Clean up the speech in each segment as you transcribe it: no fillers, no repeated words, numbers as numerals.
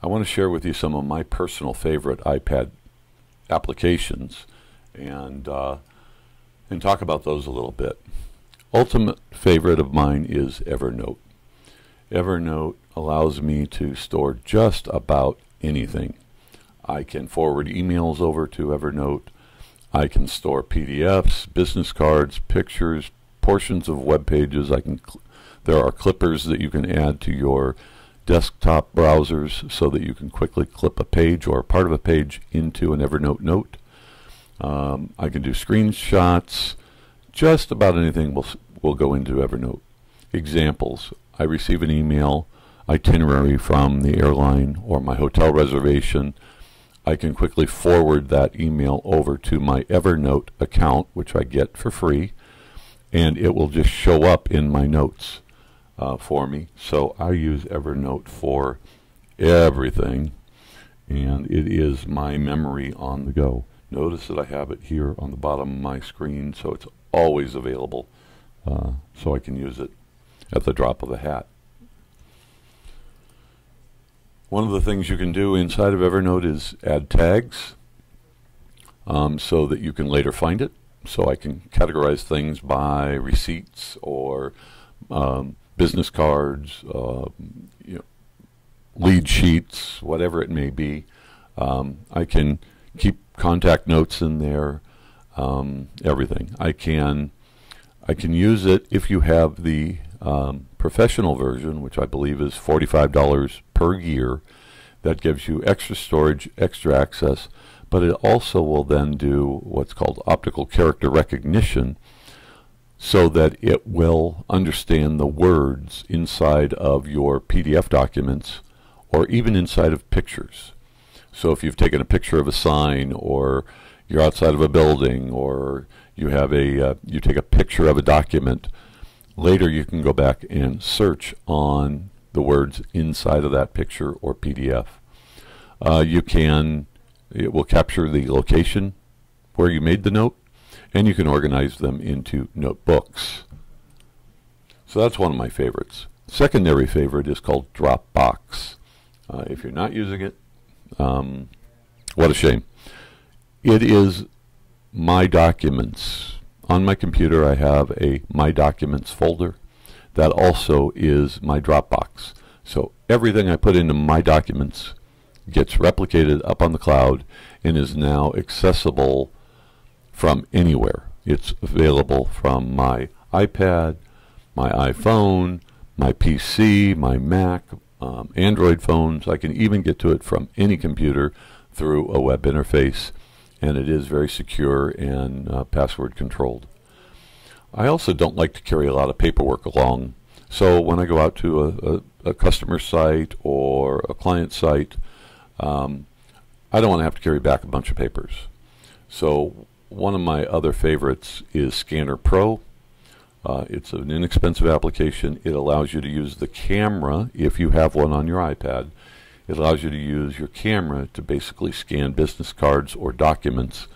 I want to share with you some of my personal favorite iPad applications and talk about those a little bit. Ultimate favorite of mine is Evernote. Evernote allows me to store just about anything. I can forward emails over to Evernote. I can store PDFs, business cards, pictures, portions of web pages. There are clippers that you can add to your desktop browsers so that you can quickly clip a page or part of a page into an Evernote note. I can do screenshots. Just about anything will go into Evernote. Examples: I receive an email itinerary from the airline or my hotel reservation. I can quickly forward that email over to my Evernote account, which I get for free, and it will just show up in my notes for me. So I use Evernote for everything, and it is my memory on the go. Notice that I have it here on the bottom of my screen, so it's always available, so I can use it at the drop of a hat. One of the things you can do inside of Evernote is add tags so that you can later find it. So I can categorize things by receipts or business cards, lead sheets, whatever it may be. I can keep contact notes in there, everything. I can use it if you have the professional version, which I believe is $45 per year. That gives you extra storage, extra access, but it also will then do what's called optical character recognition, so that it will understand the words inside of your PDF documents or even inside of pictures. So if you've taken a picture of a sign, or you're outside of a building, or you have you take a picture of a document, later you can go back and search on the words inside of that picture or PDF. It will capture the location where you made the note, and you can organize them into notebooks. So that's one of my favorites. Secondary favorite is called Dropbox. If you're not using it, what a shame. It is My Documents. On my computer I have a My Documents folder that also is my Dropbox. So everything I put into My Documents gets replicated up on the cloud and is now accessible from anywhere. It's available from my iPad, my iPhone, my PC, my Mac, Android phones. I can even get to it from any computer through a web interface, and it is very secure and password controlled. I also don't like to carry a lot of paperwork along, so when I go out to a customer site or a client site, I don't want to have to carry back a bunch of papers. So one of my other favorites is Scanner Pro. It's an inexpensive application. It allows you to use the camera if you have one on your iPad. It allows you to use your camera to basically scan business cards or documents,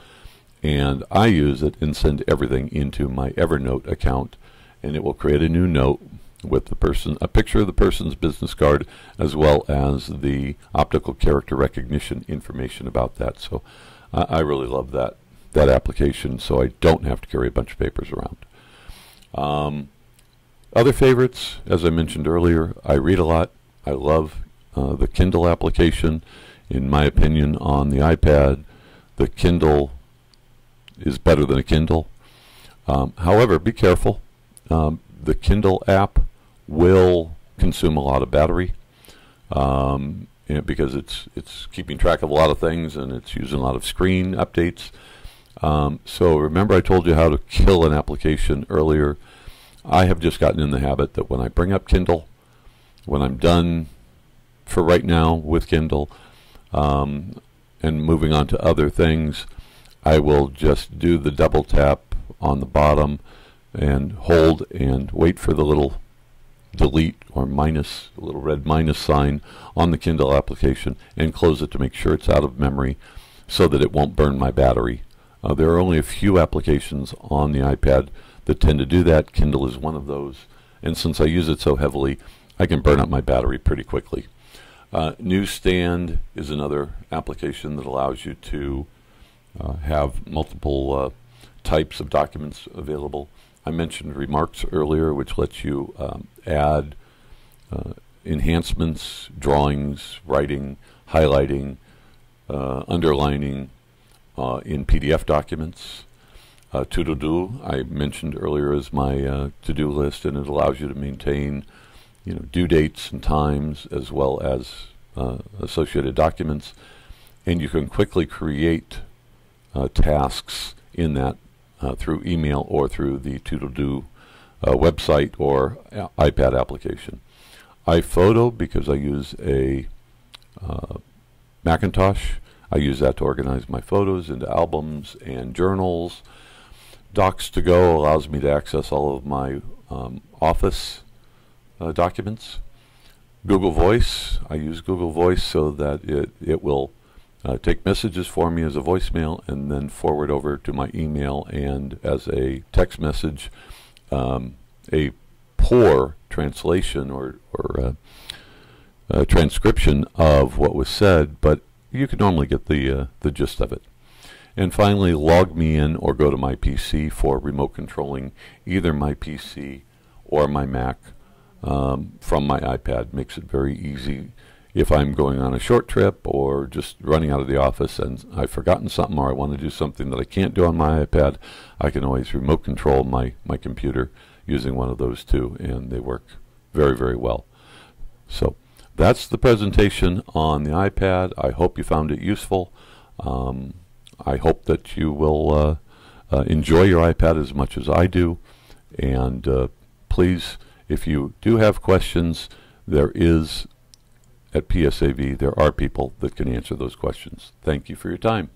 and I use it and send everything into my Evernote account, and it will create a new note with a picture of the person's business card, as well as the optical character recognition information about that. So I really love that application, so I don't have to carry a bunch of papers around. Other favorites, as I mentioned earlier, I read a lot. I love the Kindle application. In my opinion, on the iPad, the Kindle is better than a Kindle. However, be careful. The Kindle app will consume a lot of battery because it's keeping track of a lot of things, and it's using a lot of screen updates. So remember I told you how to kill an application earlier. I have just gotten in the habit that when I bring up Kindle, when I'm done for right now with Kindle and moving on to other things, I will just do the double tap on the bottom and hold and wait for the little delete or minus, the little red minus sign on the Kindle application, and close it to make sure it's out of memory so that it won't burn my battery. There are only a few applications on the iPad that tend to do that. Kindle is one of those, and since I use it so heavily, I can burn up my battery pretty quickly. Newsstand is another application that allows you to have multiple types of documents available. I mentioned Remarks earlier, which lets you add enhancements, drawings, writing, highlighting, underlining in PDF documents. To-do I mentioned earlier is my to-do list, and it allows you to maintain due dates and times as well as associated documents, and you can quickly create tasks in that through email or through the to-do website or iPad application. iPhoto, because I use a Macintosh, I use that to organize my photos into albums and journals. Docs2Go allows me to access all of my Office documents. Google Voice, I use Google Voice so that it will take messages for me as a voicemail and then forward over to my email and as a text message. A poor translation or transcription of what was said, but you can normally get the gist of it. And finally, log me in or go to my PC for remote controlling either my PC or my Mac from my iPad. Makes it very easy if I'm going on a short trip or just running out of the office and I've forgotten something or I want to do something that I can't do on my iPad. I can always remote control my computer using one of those two, and they work very, very well. So that's the presentation on the iPad. I hope you found it useful. I hope that you will enjoy your iPad as much as I do. And please, if you do have questions, there is, at PSAV, there are people that can answer those questions. Thank you for your time.